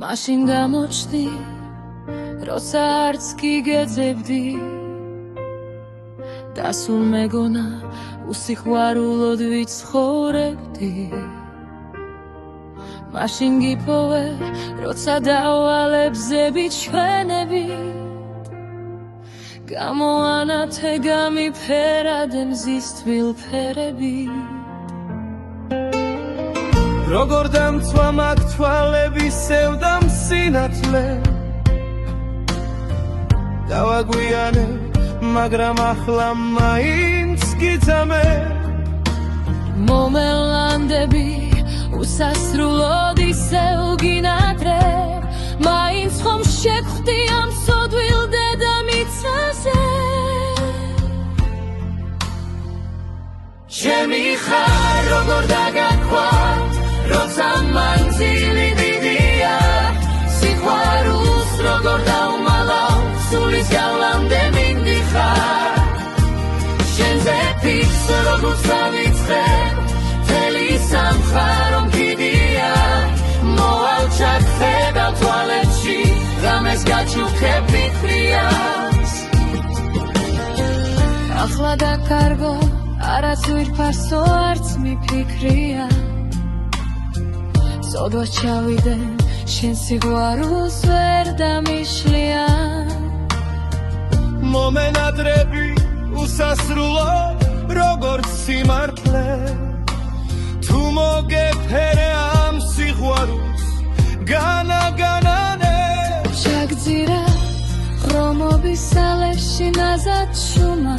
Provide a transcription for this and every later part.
მაშინ გამოჩდი როცა არც კი გეძებდი დასულ მეგონა უსიხვალოდ ვიცხოვრებდი მაშინ გიპოვე როცა დავალებზები ჩვენები გამოანათე გამიფერადე მზის თბილფერები როგორ დამცვა მაგ თვალების სევდა მსინათლე დავაგვიანე მაგრამ ახლა მაინც გიცამე მომელანდები უსასრულოდ ისევ გინადრე მაინც ხომ შეგხვდი ამ სოდვილ დედამიწაზე ჩემი ხარ როგორ დაგაქვათ როცა მანძილი დიდია სიყვარულს როგორ დავუმალავ სულის გავლამდე მინდიხარ შენზე ფიქს როგორც დავიწყებ მთელი სამხარო მგიდია მოვალ ჩაგხედავ თვალებში რამეს გაჩუქებ ფიქრიას ახლა დაკარგო არაც ვირფასო არც მიფიქრია სოდვას ჩავიდე შენ სიყვარულს ვერ დამიშლია მომენადრები უსასრულო როგორც სიმართლე თუ მოგეფერე ამ სიყვარულს განაგანანე ჩაგძირა ღრომობის ალებში ნაზად შუმა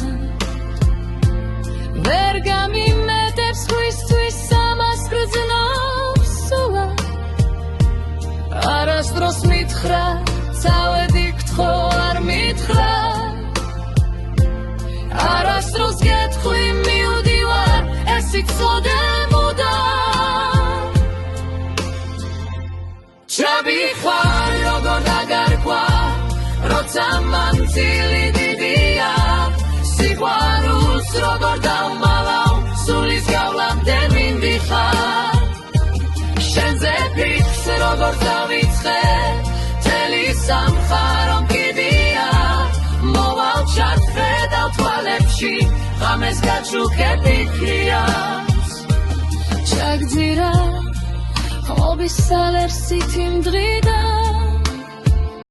ვერ გამიმეტებს ხვისთვის ამას გრძნობს სულა არასდროს მითხრა წავედი გთხოვ არ მითხრა არასდროს გეტყვი მივდივარ ეს იცოდე მუდამ ჩავიხარ როგორ დაგარქვა როცა მანძილი დიდია სიყვარულს როგორ დავუმალავ სულის გავლამდე მინდიხარ შენზე ფიქს როგორ დავიწყებ მთელი სამხარო მგიდია მოვალ ჩაგხედავ თვალებში ღამეს გაჩუქებ ფიქრიას ჩაგძირა ღობის ალერსით იმ დღიდან